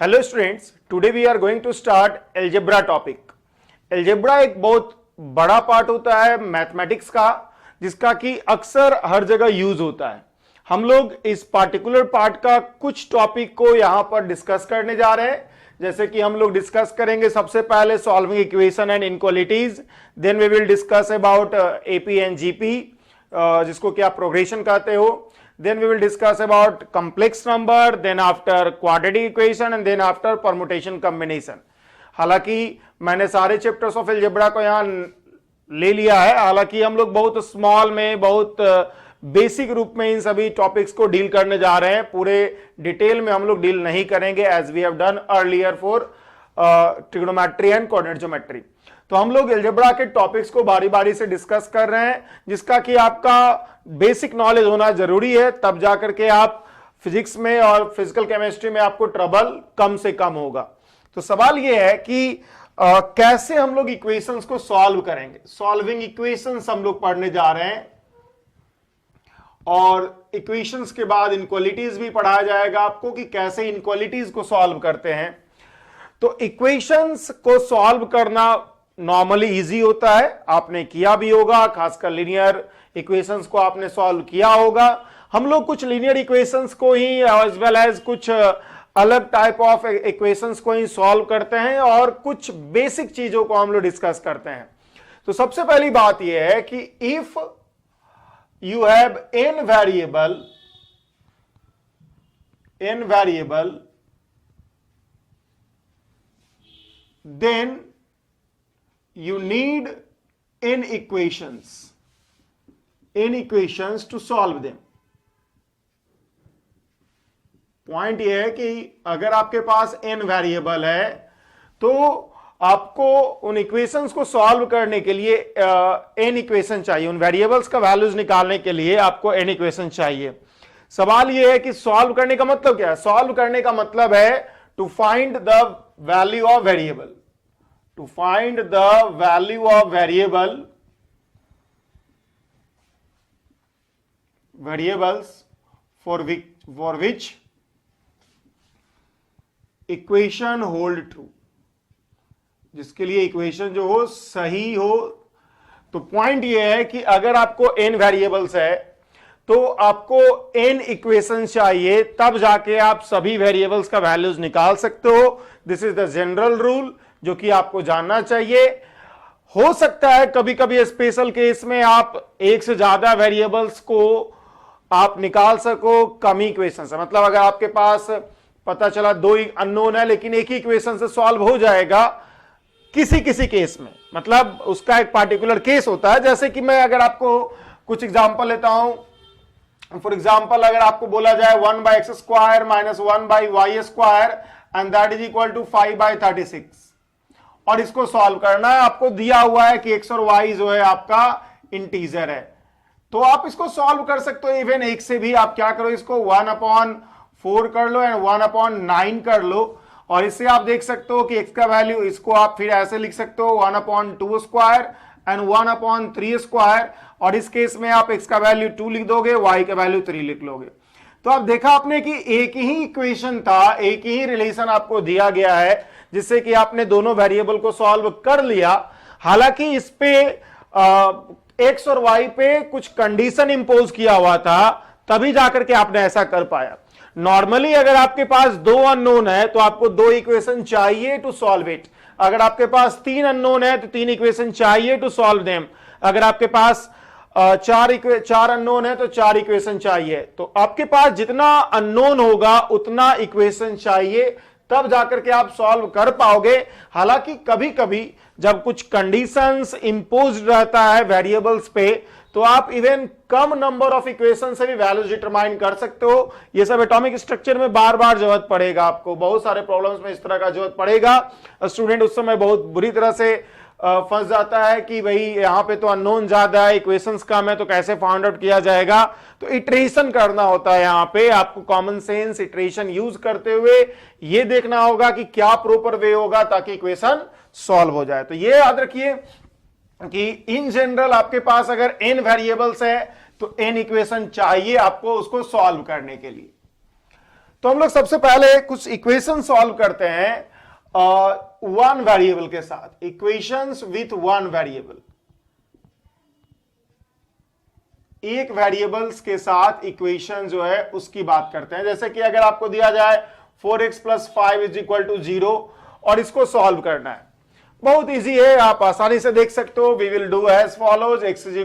Hello students, today we are going to start algebra topic. Algebra एक बहुत बड़ा part होता है मैथमेटिक्स का, जिसका कि अक्सर हर जगह यूज होता है। हम लोग इस पार्टिकुलर पार्ट का कुछ टॉपिक को यहां पर डिस्कस करने जा रहे हैं। जैसे कि हम लोग डिस्कस करेंगे सबसे पहले solving equation and inequalities, then we will discuss about AP and GP, जिसको कि आप प्रोग्रेशन कहते हो। Then we will discuss about complex number, then after quadratic equation and then after permutation combination। हालांकि मैंने सारे चैप्टर्स ऑफ अलजेब्रा को यहाँ ले लिया है, हालांकि हम लोग बहुत स्मॉल में, बहुत बेसिक रूप में इन सभी टॉपिक्स को डील करने जा रहे हैं। पूरे डिटेल में हम लोग डील नहीं करेंगे as we have done earlier for trigonometry and coordinate geometry. तो हम लोग अलजेब्रा के टॉपिक्स को बारी बारी से डिस्कस कर रहे हैं, जिसका कि आपका बेसिक नॉलेज होना जरूरी है, तब जाकर के आप फिजिक्स में और फिजिकल केमिस्ट्री में आपको ट्रबल कम से कम होगा। तो सवाल यह है कि कैसे हम लोग इक्वेशंस को सॉल्व करेंगे। सॉल्विंग इक्वेशंस हम लोग पढ़ने जा रहे हैं और इक्वेशंस के बाद इनक्वालिटीज भी पढ़ाया जाएगा आपको कि कैसे इनक्वालिटीज को सॉल्व करते हैं। तो इक्वेशंस को सॉल्व करना नॉर्मली इजी होता है, आपने किया भी होगा, खासकर लीनियर इक्वेशंस को आपने सॉल्व किया होगा। हम लोग कुछ लीनियर इक्वेशंस को ही एज वेल एज कुछ अलग टाइप ऑफ इक्वेशंस को ही सॉल्व करते हैं और कुछ बेसिक चीजों को हम लोग डिस्कस करते हैं। तो सबसे पहली बात यह है कि if you have n variable then you need n equations to solve them। Point यह है कि अगर आपके पास n वेरिएबल है तो आपको उन इक्वेशंस को सॉल्व करने के लिए n इक्वेशन चाहिए। उन वेरिएबल्स का वैल्यूज निकालने के लिए आपको n इक्वेशन चाहिए। सवाल यह है कि सॉल्व करने का मतलब क्या है। सॉल्व करने का मतलब है to find the value of variable, to find the value of variables for which equation hold true, जिसके लिए इक्वेशन जो हो सही हो। तो पॉइंट ये है कि अगर आपको n वेरिएबल्स है तो आपको n इक्वेशन चाहिए, तब जाके आप सभी वेरिएबल्स का वैल्यूज निकाल सकते हो। This is the general rule जो कि आपको जानना चाहिए। हो सकता है कभी कभी स्पेशल केस में आप एक से ज्यादा वेरिएबल्स को आप निकाल सको कम ही इक्वेशन से। मतलब अगर आपके पास पता चला दो ही अननोन है लेकिन एक ही इक्वेशन से सॉल्व हो जाएगा किसी किसी केस में, मतलब उसका एक पार्टिकुलर केस होता है। जैसे कि मैं अगर आपको कुछ एग्जांपल लेता हूं, फॉर एग्जांपल अगर आपको बोला जाए 1/x² - 1/y² and that is equal to 5/36 और इसको सॉल्व करना है। आपको दिया हुआ है कि x और y जो है आपका इंटीजर है, तो आप इसको सॉल्व कर सकते हो। इवन एक से भी आप क्या करो, इसको 1/4 कर लो एंड 1/9 कर लो और इससे आप देख सकते हो कि x का वैल्यू, इसको आप फिर ऐसे लिख सकते हो 1/2² एंड 1/3² और इस केस में आप x का वैल्यू 2 लिख दोगे, y का वैल्यू 3 लिख लोगे। तो आप देखा आपने कि एक ही इक्वेशन था, एक ही रिलेशन आपको दिया गया है जिससे कि आपने दोनों वेरिएबल को सॉल्व कर लिया। हालांकि इस पे x और y पे कुछ कंडीशन इंपोज किया हुआ था, तभी जाकर के आपने ऐसा कर पाया। नॉर्मली अगर आपके पास दो अननोन है तो आपको दो इक्वेशन चाहिए टू सॉल्व इट। अगर आपके पास 3 अननोन है तो 3 इक्वेशन चाहिए टू सॉल्व देम। अगर आपके पास 4 अननोन है तो 4 इक्वेशन चाहिए। तो आपके पास जितना अननोन होगा उतना इक्वेशन चाहिए, तब जाकर के आप सॉल्व कर पाओगे। हालांकि कभी कभी जब कुछ कंडीशंस इंपोज्ड रहता है वेरिएबल्स पे, तो आप even come number of equation से भी वैल्यूज डिटरमाइन कर सकते हो। ये सब एटॉमिक स्ट्रक्चर में बार बार जरूरत पड़ेगा, आपको बहुत सारे प्रॉब्लम्स में इस तरह का जरूरत पड़ेगा। स्टूडेंट उस समय बहुत बुरी तरह से फंस जाता है कि भाई यहां पे तो अननोन ज्यादा है, इक्वेशंस कम है, तो कैसे फाइंड आउट किया जाएगा। तो इटरेशन करना होता है, यहां पे आपको कॉमन सेंस इटरेशन यूज करते हुए ये देखना होगा कि क्या प्रॉपर वे होगा ताकि इक्वेशन सॉल्व हो जाए। तो ये याद रखिए कि इन जनरल आपके पास अगर n वेरिएबल्स है तो n इक्वेशन चाहिए आपको उसको सॉल्व करने के लिए। तो हम लोग सबसे पहले कुछ इक्वेशन सॉल्व करते हैं वन वेरिएबल के साथ, इक्वेशंस विथ वन वेरिएबल, एक वेरिएबल्स के साथ इक्वेशन जो है उसकी बात करते हैं। जैसे कि अगर आपको दिया जाए 4x + 5 = 0 और इसको सॉल्व करना है, बहुत इजी है, आप आसानी से देख सकते हो। We will do as follows, x =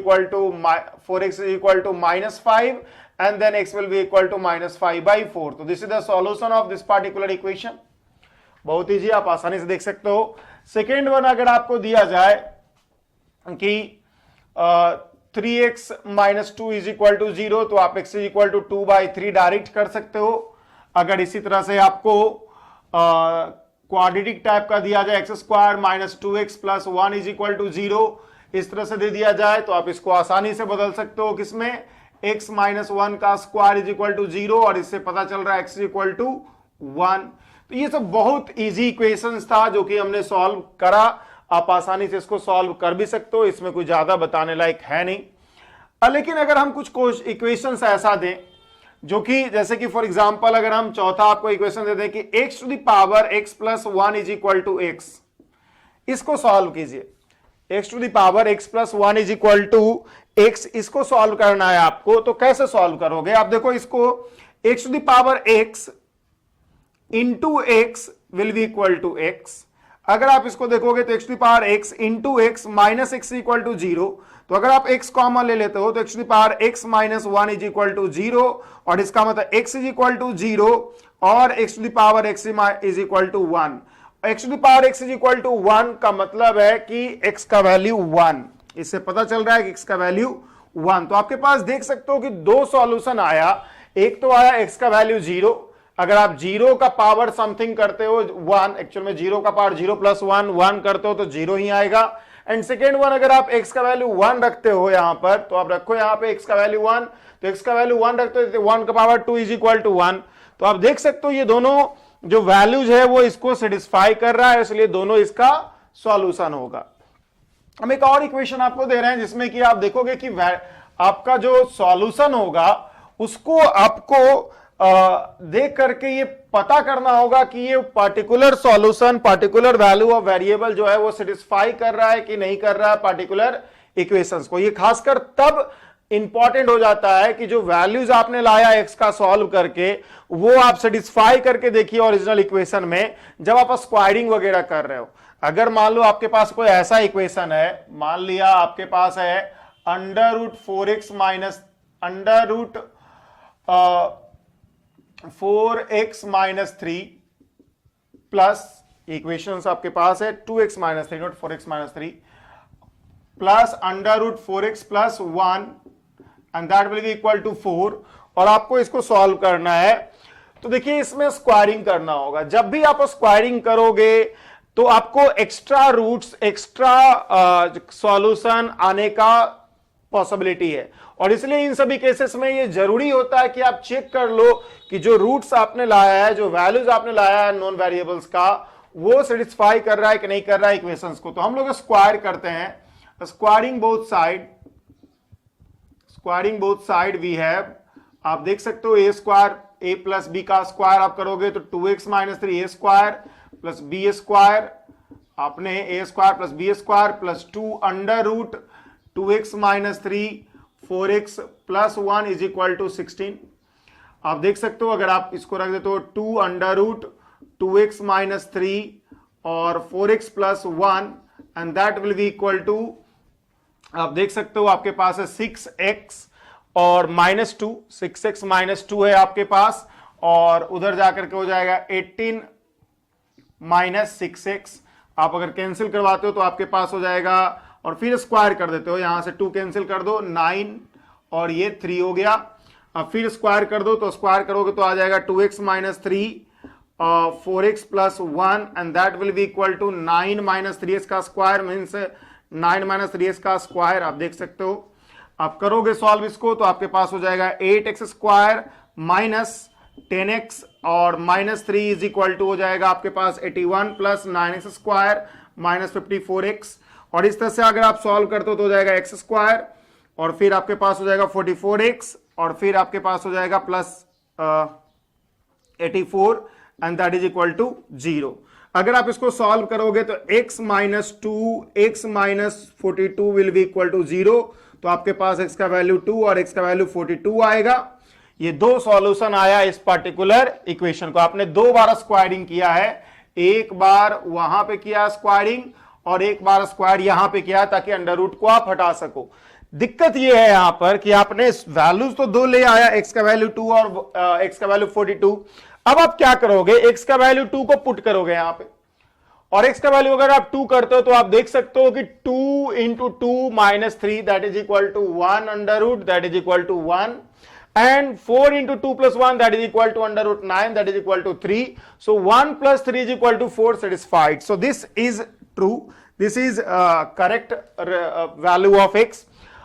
4x = -5 and then x will be equal to -5/4। तो this is the solution of this particular equation. बहुत इजी, आप आसानी से देख सकते हो। सेकेंड वन, अगर आपको दिया जाए कि 3x - 2 = 0, तो आप x = 2/3 डायरेक्ट कर सकते हो। अगर इसी तरह से आपको क्वाड्रेटिक टाइप का दिया जाए, x² - 2x + 1 = 0, इस तरह से दे दिया जाए तो आप इसको आसानी से बदल सकते हो किसमें, x - 1 का स्क्वायर = 0, और इससे पता चल रहा है x = 1। तो ये सब बहुत इजी इक्वेशंस था जो कि हमने सॉल्व करा। आप आसानी से इसको सॉल्व कर भी सकते हो, इसमें कोई ज्यादा बताने लायक है नहीं। लेकिन अगर हम कुछ इक्वेशंस ऐसा दें जो कि, जैसे कि फॉर एग्जांपल अगर हम चौथा आपको इक्वेशन दे दें कि x to the power x + 1 = x, इसको सॉल्व कीजिए। x to the power x + 1 = x, इसको सॉल्व करना है आपको। तो कैसे सॉल्व करोगे, आप देखो इसको, x to the power x into x will be equal to x। अगर आप इसको देखोगे तो x to the power x into x minus x = 0, तो अगर आप x कॉमन ले लेते हो तो x to the power x - 1 = 0, और इसका मतलब x = 0 और x to the power x = 1। x to the power x = 1 का मतलब है कि x का वैल्यू 1, इससे पता चल रहा है कि x का वैल्यू 1। तो आपके पास देख सकते हो कि दो सॉल्यूशन आया, एक तो आया x का वैल्यू 0, अगर आप 0 का पावर समथिंग करते हो 1, एक्चुअल में 0 का पावर 0 + 1 करते हो तो 0 ही आएगा। एंड सेकेंड वन, अगर आप x का वैल्यू 1 रखते हो यहां पर, तो आप रखो यहां पे x का वैल्यू 1, तो x का वैल्यू 1 रखते हो तो 1 का पावर 2 = 1। तो आप देख सकते हो ये दोनों जो वैल्यूज है वो इसको सेटिस्फाई कर रहा है, इसलिए दोनों इसका सॉल्यूशन होगा। हम एक और इक्वेशन आपको दे रहे हैं जिसमें कि आप देखोगे कि आपका जो सॉल्यूशन होगा उसको आपको देख करके ये पता करना होगा कि ये particular solution, particular value of variable जो है वो सेटिस्फाई कर रहा है कि नहीं कर रहा है पार्टिकुलर इक्वेशंस को। ये खासकर तब इंपॉर्टेंट हो जाता है कि जो वैल्यूज आपने लाया x का सॉल्व करके, वो आप सेटिस्फाई करके देखिए ओरिजिनल इक्वेशन में, जब आप स्क्वायरिंग वगैरह कर रहे हो। अगर मान लो आपके पास कोई ऐसा इक्वेशन है, मान लिया आपके पास है √4x - 3 प्लस, इक्वेशंस आपके पास है 2x - 3, not 4x - 3, plus √4x + 1 and that will be equal to 4, और आपको इसको सॉल्व करना है। तो देखिए इसमें स्क्वायरिंग करना होगा। जब भी आप स्क्वायरिंग करोगे तो आपको एक्स्ट्रा रूट्स, एक्स्ट्रा सॉल्यूशन आने का पॉसिबिलिटी है, और इसलिए इन सभी केसेस में ये जरूरी होता है कि आप चेक कर लो कि जो रूट्स आपने लाया है, जो वैल्यूज आपने लाया है नॉन वेरिएबल्स का, वो सेटिस्फाई कर रहा है कि नहीं कर रहा है इक्वेशंस को। तो हम लोग स्क्वायर करते हैं, squaring both side we have, आप देख सकते हो a² + b का स्क्वायर आप करोगे तो 2x - 3a² + b², आपने a² + b² + 2 √2x - 3 4x + 1 = 16। आप देख सकते हो अगर आप इसको रख देते हो 2 √2x - 3 और 4x + 1 and that will be equal to, आप देख सकते हो आपके पास है 6x और -2, 6x - 2 है आपके पास, और उधर जाकर के हो जाएगा 18 - 6x। आप अगर कैंसिल करवाते हो तो आपके पास हो जाएगा, और फिर स्क्वायर कर देते हो, यहां से 2 कैंसिल कर दो, 9 और ये 3 हो गया। अब फिर स्क्वायर कर दो, तो स्क्वायर करोगे तो आ जाएगा 2x - 3 4x + 1 and that will be equal to 9 - 3x का स्क्वायर मीन्स 9 - 3x का स्क्वायर। आप देख सकते हो, आप करोगे सॉल्व इसको तो आपके पास हो जाएगा 8x² - 10x और -3 = हो जाएगा आपके पास 81 + 9x² - 54x, और इस तरह से अगर आप सॉल्व करते हो तो हो जाएगा x², और फिर आपके पास हो जाएगा 44x, और फिर आपके पास हो जाएगा plus 84 and that is equal to 0। अगर आप इसको सॉल्व करोगे तो x minus 2 x minus 42 will be equal to 0। तो आपके पास x का वैल्यू 2 और x का वैल्यू 42 आएगा। ये दो सॉल्यूशन आया इस पर्टिकुलर इक्वेशन को। आपने दो बार स्क्वायरिंग किया है, एक बार वहां पे किया स्क्वायरिंग और एक बार स्क्वायर यहां पे किया, ताकि अंडर रूट को आप हटा सको। दिक्कत यह है यहां पर कि आपने वैल्यूज तो दो ले आया, x का वैल्यू 2 और x का वैल्यू 42। अब आप क्या करोगे, x का वैल्यू 2 को पुट करोगे यहां पे, और x का वैल्यू अगर आप 2 करते हो तो आप देख सकते हो कि 2 into 2 minus 3 that is equal to 1 under root that is equal to 1, and 4 into 2 plus 1 that is equal to under root 9 that is equal to 3. So 1 plus 3 is equal to 4 satisfied. So this is true. This is correct value of x.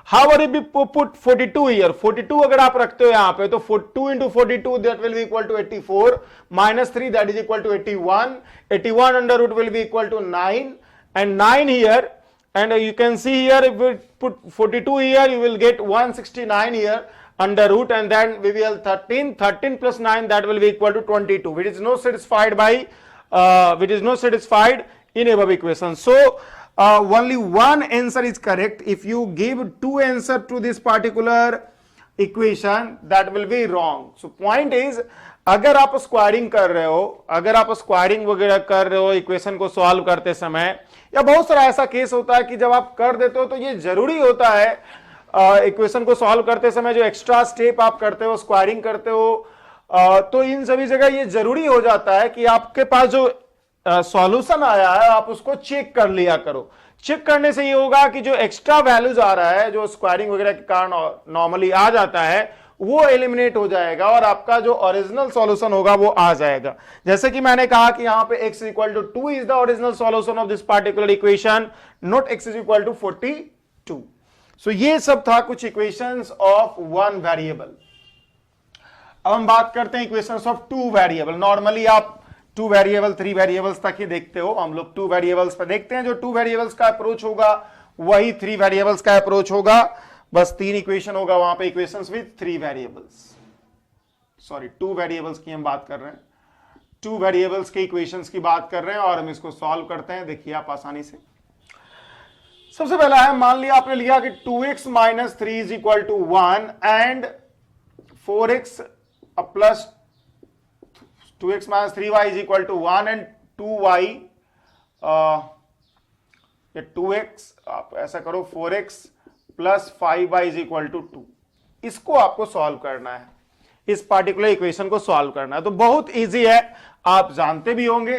However, if we put 42 here, 42 अगर आप रखते हो यहाँ पे तो 2 into 42 that will be equal to 84 minus 3 that is equal to 81. 81 under root will be equal to 9 and 9 here, and you can see here if we put 42 here you will get 169 here under root, and then we will 13 plus 9 that will be equal to 22, which is not satisfied by which is not satisfied in above equation. So only one answer is correct. If you give two answer to this particular equation that will be wrong. So point is, अगर आप squaring कर रहे हो, अगर आप squaring वगैरह कर रहे हो इक्वेशन को सॉल्व करते समय, या बहुत सारा ऐसा केस होता है कि जब आप कर देते हो तो ये जरूरी होता है इक्वेशन को सॉल्व करते समय जो एक्स्ट्रा स्टेप आप करते हो, स्क्वायरिंग करते हो, तो इन सभी जगह ये जरूरी हो जाता है कि आपके पास जो सॉल्यूशन आया है आप उसको चेक कर लिया करो। चेक करने से ये होगा कि जो एक्स्ट्रा वैल्यूज आ रहा है, जो स्क्वायरिंग वगैरह के कारण नॉर्मली आ जाता है, वो एलिमिनेट हो जाएगा और आपका जो ओरिजिनल सॉल्यूशन होगा वो आ जाएगा। जैसे कि मैंने कहा कि यहां पे x equal to 2 is the original solution of this particular equation, not x is equal to 42। So ये सब था कुछ इक्वेशंस ऑफ वन वेरिएबल। अब हम बात करते हैं equations of two variable. Normally आप 2 वेरिएबल 3 वेरिएबल्स तक ही देखते हो, हम लोग 2 वेरिएबल्स पर देखते हैं। जो 2 वेरिएबल्स का अप्रोच होगा वही 3 वेरिएबल्स का अप्रोच होगा, बस 3 इक्वेशन होगा वहां पे, equations with 3 variables. Sorry, 2 variables की हम बात कर रहे हैं, 2 वेरिएबल्स के इक्वेशंस की बात कर रहे हैं और हम इसको सॉल्व करते हैं। देखिए आप आसानी से। सबसे पहला है, मान लिया आपने लिया कि 2x minus 3 is equal to 1 and 4x plus 2x minus 3y is equal to 1 and 2y, या 2x, आप ऐसा करो 4x plus 5y is equal to 2। इसको आपको सॉल्व करना है, इस पार्टिकुलर इक्वेशन को सॉल्व करना है। तो बहुत इजी है, आप जानते भी होंगे।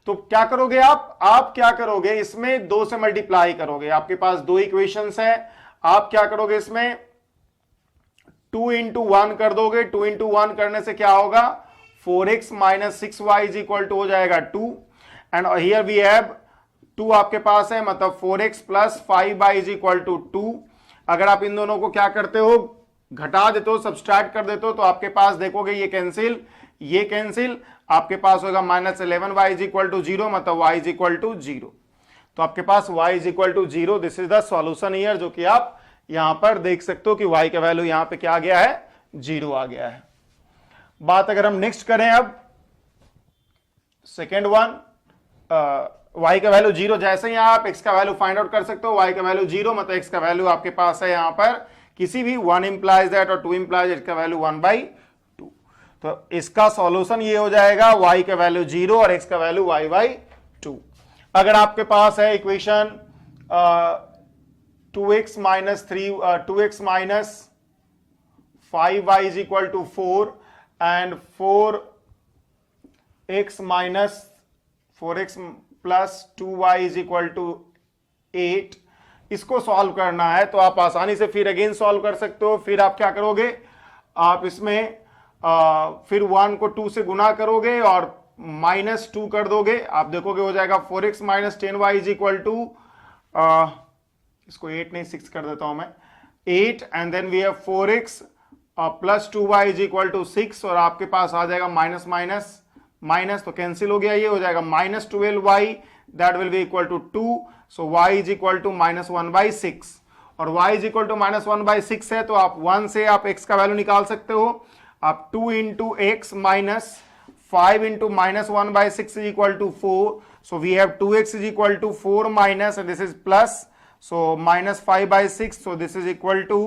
तो क्या करोगे आप क्या करोगे, इसमें 2 से मल्टीप्लाई करोगे। आपके पास 2 इक्वेशंस हैं, आप क्या करोगे, इसमें 2 इंटू 1 कर दोगे। 2 इंटू 1 करने से क्या होगा, 4x minus 6y is equal to हो जाएगा 2, एंड हियर वी हैव 2 आपके पास है, मतलब 4x plus 5y is equal to 2। अगर आप इन दोनों को क्या करते हो, घटा देते हो, सब्सट्रैक्ट कर देते हो, तो आपके पास देखोगे ये कैंसिल, ये कैंसिल, आपके पास होगा minus 11y is equal to 0, मतलब y इज इक्वल टू 0। तो आपके पास y is equal to 0, this is the solution here, जो कि आप यहां पर देख सकते हो कि y का वैल्यू यहां पे क्या आ गया है, 0 आ गया है। बात अगर हम नेक्स्ट करें, अब सेकेंड वन, y का वैल्यू 0, जैसे ही आप x का वैल्यू फाइंड आउट कर सकते हो, y का वैल्यू 0, मतलब x का वैल्यू आपके पास है यहां पर किसी भी 1 इंप्लाइज दैट और 2 इंप्लाइज x का वैल्यू 1/2। तो इसका सॉल्यूशन ये हो जाएगा, y का वैल्यू 0 और x का वैल्यू y/2। अगर आपके पास है equation 2x minus 2x minus 5y is equal to 4 and 4x minus 4x plus 2y is equal to 8, इसको सॉल्व करना है तो आप आसानी से फिर अगेन सॉल्व कर सकते हो। फिर आप क्या करोगे, आप इसमें फिर 1 को 2 से गुना करोगे और माइनस 2 कर दोगे। आप देखोगे हो जाएगा 4x minus 10y is equal to, इसको 8 नहीं 6 कर देता हूं मैं, 8, and then we have 4x plus 2y is equal to 6, और आपके पास आ जाएगा माइनस माइनस माइनस, तो कैंसिल हो गया, ये हो जाएगा minus 12y that will be equal to 2, so y is equal to minus 1/6, और y is equal to minus 1/6 है तो आप 1 से आप x का वैल्यू निकाल सकते हो। आप 2 into x minus 5 into -1 by 6 is equal to 4. So we have 2x is equal to 4 minus, and this is plus. So minus 5 by 6. So this is equal to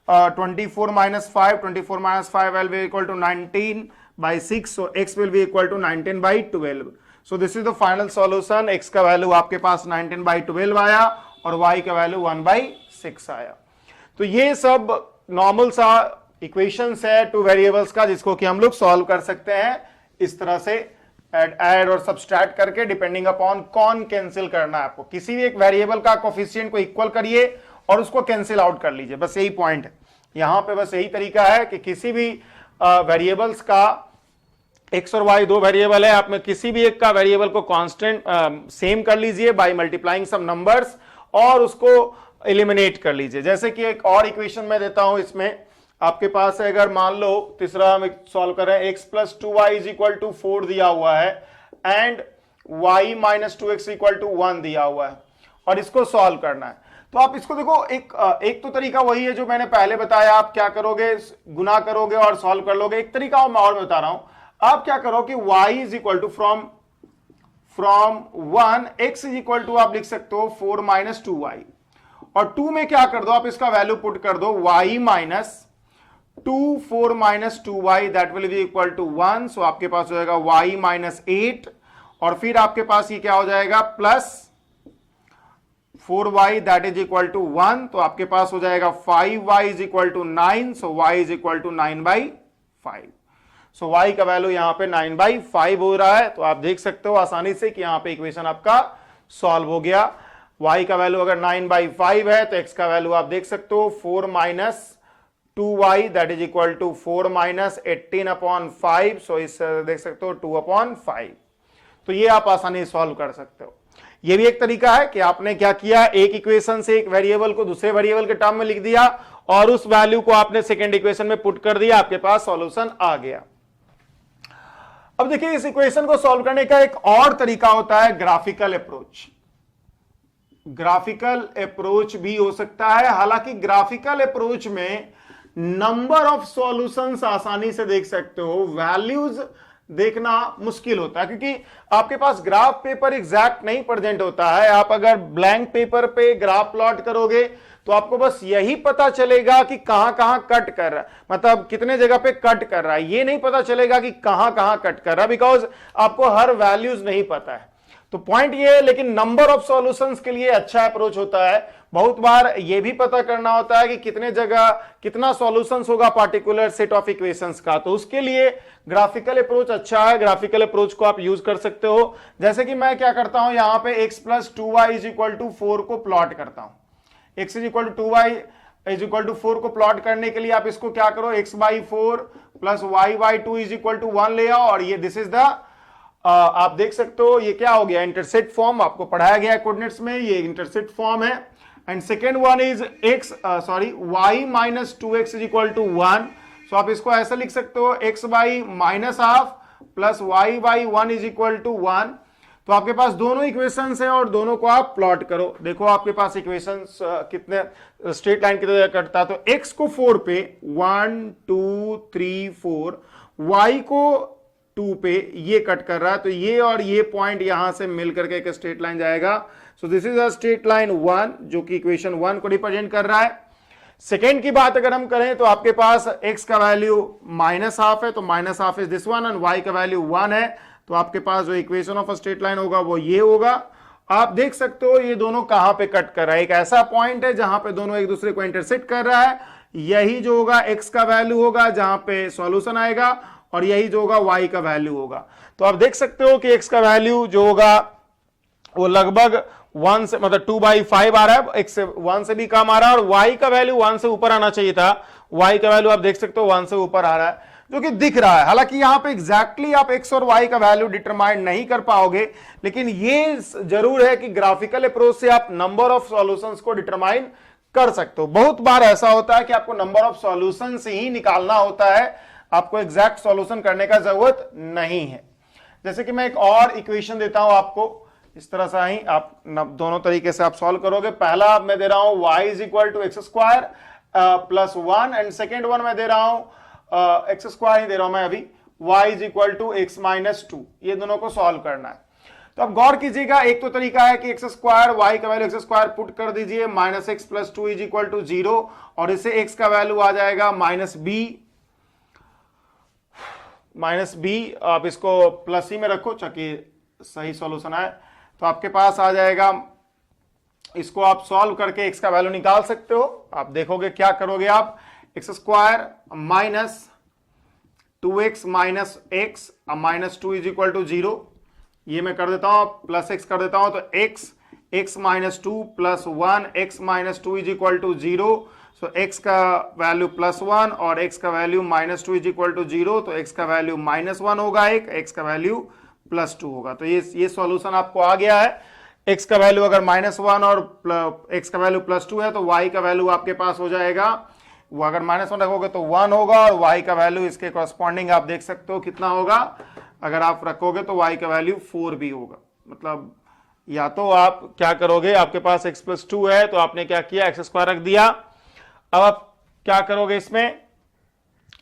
24 minus 5. 24 minus 5 will be equal to 19 by 6. So x will be equal to 19 by 12. So this is the final solution. x का value आपके पास 19 by 12 आया और y का value 1 by 6 आया. तो ये सब normal सा इक्वेशंस है टू वेरिएबल्स का, जिसको कि हम लोग सॉल्व कर सकते हैं इस तरह से ऐड और सब्सट्रैक्ट करके, डिपेंडिंग अपॉन कौन कैंसिल करना है आपको. किसी भी एक वेरिएबल का कोफिशिएंट को इक्वल करिए और उसको कैंसिल आउट कर लीजिए, बस यही पॉइंट है यहां पे. बस यही तरीका है कि किसी भी वेरिएबल्स का, एक्स और वाई दो वेरिएबल है, आप में किसी भी एक का वेरिएबल को कांस्टेंट सेम कर लीजिए बाय मल्टीप्लाइंग सम नंबर्स और उसको एलिमिनेट कर लीजिए. जैसे कि एक और इक्वेशन मैं देता हूं, इसमें आपके पास है, अगर मान लो तीसरा हम सॉल्व कर रहे हैं, x plus 2y is equal to 4 दिया हुआ है and y minus 2x equal to 1 दिया हुआ है और इसको सॉल्व करना है. तो आप इसको देखो, एक तो तरीका वही है जो मैंने पहले बताया, आप क्या करोगे, गुना करोगे और सॉल्व कर लोगे. एक तरीका मैं और बता रहा हूं, आप क्या करो कि y is equal to from 1 x is equal to आप लिख सकते हो 4 माइनस 2y, और 2 में क्या कर दो, आप इसका वैल्यू पुट कर दो y minus 2 4 minus 2y, that will be equal to 1. So आपके पास हो जाएगा y माइनस 8 और फिर आपके पास ये क्या हो जाएगा plus 4y that is equal to 1. तो आपके पास हो जाएगा 5y is equal to 9. So y is equal to 9 by 5. So y का वैल्यू यहां पे 9 बाई 5 हो रहा है. तो आप देख सकते हो आसानी से कि यहां पे इक्वेशन आपका सॉल्व हो गया. y का वैल्यू अगर 9 बाई 5 है तो x का वैल्यू आप देख सकते हो 4 minus 2y that is equal to 4 minus 18 upon 5. So इस देख सकते हो 2 अपॉन 5. तो ये आप आसानी से सॉल्व कर सकते हो. ये भी एक तरीका है कि आपने क्या किया, एक इक्वेशन से एक वेरिएबल को दूसरे वेरिएबल के टर्म में लिख दिया और उस वैल्यू को आपने सेकेंड इक्वेशन में पुट कर दिया, आपके पास सॉल्यूशन आ गया. अब देखिए, इस इक्वेशन को सॉल्व करने का एक और तरीका होता है ग्राफिकल अप्रोच. ग्राफिकल अप्रोच भी हो सकता है. हालांकि ग्राफिकल अप्रोच में नंबर ऑफ सॉल्यूशंस आसानी से देख सकते हो, वैल्यूज देखना मुश्किल होता है क्योंकि आपके पास ग्राफ पेपर एग्जैक्ट नहीं प्रेजेंट होता है. आप अगर ब्लैंक पेपर पे ग्राफ प्लॉट करोगे तो आपको बस यही पता चलेगा कि कहां कहां कट कर रहा है, मतलब कितने जगह पे कट कर रहा है, ये नहीं पता चलेगा कि कहां कहां कट कर रहा है, बिकॉज आपको हर वैल्यूज नहीं पता है. तो पॉइंट ये है, लेकिन नंबर ऑफ सॉल्यूशंस के लिए अच्छा अप्रोच होता है. बहुत बार ये भी पता करना होता है कि कितने जगह कितना सॉल्यूशंस होगा पार्टिकुलर सेट ऑफ इक्वेशंस का, तो उसके लिए ग्राफिकल अप्रोच अच्छा है. ग्राफिकल अप्रोच को आप यूज कर सकते हो. जैसे कि मैं क्या करता हूं, यहां पे x plus 2y is equal to 4 को प्लॉट करता हूं. x is equal to 2y is equal to 4 को प्लॉट करने के लिए आप इसको क्या करो, x by 4 plus y by 2 is equal to 1 ले आओ और ये दिस इज द आप देख सकते हो ये क्या हो गया, इंटरसेप्ट फॉर्म आपको पढ़ाया गया कोऑर्डिनेट्स में, ये इंटरसेप्ट फॉर्म है. And second one is y minus 2x is equal to 1. So आप इसको ऐसा लिख सकते हो, x by minus half plus y by 1 is equal to 1. तो आपके पास दोनों इक्वेशंस हैं और दोनों को आप प्लॉट करो. देखो आपके पास इक्वेशंस कितने स्ट्रेट लाइन कितने जगह कटता है, तो x को 4 पे 1 2 3 4, y को 2 पे ये कट कर रहा है, तो ये और ये पॉइंट यहां से मिलकर के एक स्ट्रेट लाइन जाएगा. So this is a straight line 1 जो कि इक्वेशन 1 को रिप्रेजेंट कर रहा है. सेकेंड की बात अगर हम करें तो आपके पास x का वैल्यू माइनस हाफ है, तो minus half is this one, and y का वैल्यू 1 है. तो आपके पास जो equation of a straight line होगा वो ये होगा. आप देख सकते हो ये दोनों कहां पे कट कर रहा है, एक ऐसा पॉइंट है जहां पे दोनों एक दूसरे को इंटरसेक्ट कर रहा है. यही जो होगा x का वैल्यू होगा जहां पे सॉल्यूशन आएगा और यही जो होगा y का वैल्यू होगा. तो आप देख सकते हो कि x का वैल्यू जो होगा वो लगभग 1 से मतलब 2 बाई 5 आ रहा है, x से 1 से भी कम आ रहा है, और y का वैल्यू 1 से ऊपर आना चाहिए था. y का वैल्यू आप देख सकते हो 1 से ऊपर आ रहा है जो कि दिख रहा है. हालांकि यहां पे एग्जैक्टली आप x और y का वैल्यू डिटरमाइन नहीं कर पाओगे, लेकिन ये जरूर है कि ग्राफिकल अप्रोच से आप नंबर ऑफ सॉल्यूशंस को डिटरमाइन कर सकते हो. बहुत बार ऐसा होता है कि आपको नंबर ऑफ सॉल्यूशन से ही निकालना होता है, आपको एग्जैक्ट सॉल्यूशन करने का जरूरत नहीं है. जैसे कि मैं एक और इक्वेशन देता हूं आपको, इस तरह से ही आप दोनों तरीके से आप सॉल्व करोगे. पहला मैं दे रहा हूं y is equal to x square plus 1, and second one मैं दे रहा हूं एक्स स्क्वायर ही दे रहा हूं मैं अभी, y is equal to x minus two, ये दोनों को सॉल्व करना है। तो अब गौर कीजिएगा, एक तो तरीका है कि एक्स स्क्वायर वाई का वैल्यू एक्स स्क्वायर पुट कर दीजिए, minus x plus two is equal to zero, और इससे एक्स का वैल्यू आ जाएगा माइनस बी, आप इसको प्लस ही में रखो ताकि सही सॉल्यूशन आए। तो आपके पास आ जाएगा, इसको आप सॉल्व करके एक्स का वैल्यू निकाल सकते हो। आप देखोगे क्या करोगे आप, x square minus 2x minus x minus two is equal to zero, ये मैं कर देता हूं, प्लस एक्स कर देता हूं, तो x minus two plus one, x minus two is equal to zero, so x का वैल्यू प्लस वन और एक्स का value minus two is equal to zero, तो एक्स का वैल्यू माइनस वन होगा, एक्स का वैल्यू प्लस टू होगा। तो ये सॉल्यूशन आपको आ गया है। एक्स का वैल्यू अगर माइनस वन और एक्स का वैल्यू प्लस टू है तो वाई का वैल्यू आपके पास हो जाएगा, वो अगर माइनस वन रखोगे तो वन होगा, और वाई का वैल्यू इसके कॉरस्पॉन्डिंग आप देख सकते हो कितना होगा, अगर आप रखोगे तो y का वैल्यू 4 भी होगा। मतलब या तो आप क्या करोगे, आपके पास x प्लस टू है तो आपने क्या किया, एक्स स्क्वायर रख दिया। अब आप क्या करोगे, इसमें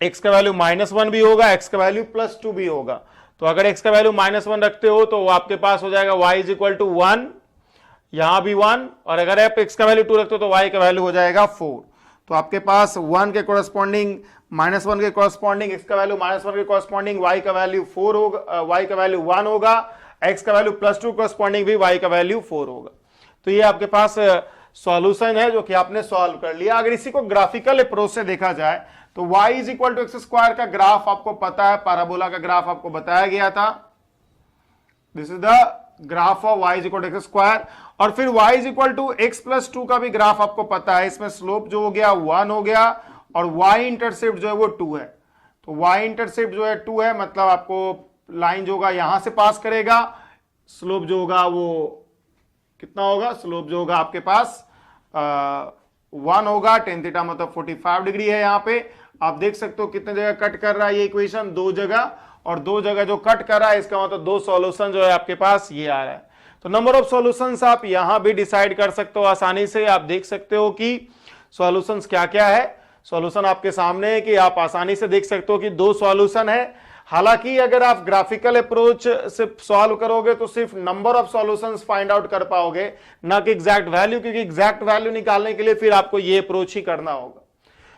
x का वैल्यू माइनस वन भी होगा, x का वैल्यू प्लस टू भी होगा। तो अगर x का वैल्यू माइनस वन रखते हो तो आपके पास हो जाएगा y is equal to one, यहां भी वन, और अगर आप x का वैल्यू टू रखते हो तो y का वैल्यू हो जाएगा 4। तो आपके पास वन के कोरस्पॉन्डिंग माइनस वन के कॉरस्पॉन्डिंग एक्स का वैल्यू माइनस वन के कॉरस्पॉन्डिंग वाई का वैल्यू 4 होगा, वाई का वैल्यू 1 होगा, एक्स का वैल्यू प्लस टू कॉरस्पॉन्डिंग भी वाई का वैल्यू 4 होगा। तो ये आपके पास सॉल्यूशन है जो कि आपने सॉल्व कर लिया। अगर इसी को ग्राफिकल अप्रोच से देखा जाए तो y is equal to x square का ग्राफ आपको पता है, पैराबोला का ग्राफ आपको बताया गया था, this is the graph of y is equal to x square. और फिर y is equal to x plus two का भी ग्राफ आपको पता है, इसमें स्लोप जो हो गया 1 हो गया, और y इंटरसेप्ट जो है वो 2 है। तो y इंटरसेप्ट जो है 2 है, मतलब आपको लाइन जो होगा यहां से पास करेगा, स्लोप जो होगा वो कितना होगा, स्लोप जो होगा आपके पास 1 होगा, टेन थीटा मतलब 45 डिग्री है। यहां पे आप देख सकते हो कितने जगह कट कर रहा है ये इक्वेशन, दो जगह, और दो जगह जो कट कर रहा है इसका मतलब दो सॉल्यूशन जो है आपके पास ये आ रहा है। तो नंबर ऑफ सॉल्यूशंस आप यहां भी डिसाइड कर सकते हो आसानी से। आप देख सकते हो कि सॉल्यूशंस क्या क्या है, सॉल्यूशन आपके सामने है कि आप आसानी से देख सकते हो कि दो सॉल्यूशन है। हालांकि अगर आप ग्राफिकल अप्रोच से सॉल्व करोगे तो सिर्फ number of solutions find out कर पाओगे, ना कि एग्जैक्ट वैल्यू, क्योंकि एग्जैक्ट वैल्यू निकालने के लिए फिर आपको ये अप्रोच ही करना होगा।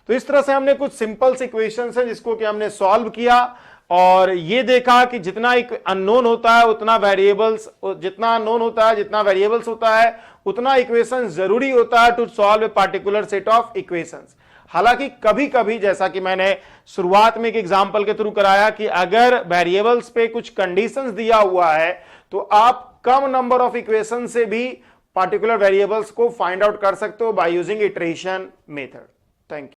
तो इस तरह से हमने कुछ सिंपल इक्वेशंस है जिसको कि हमने सॉल्व किया, और ये देखा कि जितना एक अननोन होता है उतना वेरिएबल्स, जितना अननोन होता है जितना वेरिएबल्स होता है उतना इक्वेशन जरूरी होता है to solve a particular set of equations. हालांकि कभी कभी, जैसा कि मैंने शुरुआत में एक एग्जांपल के थ्रू कराया, कि अगर वेरिएबल्स पे कुछ कंडीशंस दिया हुआ है तो आप कम नंबर ऑफ इक्वेशन से भी पार्टिकुलर वेरिएबल्स को फाइंड आउट कर सकते हो by using iteration method. Thank you.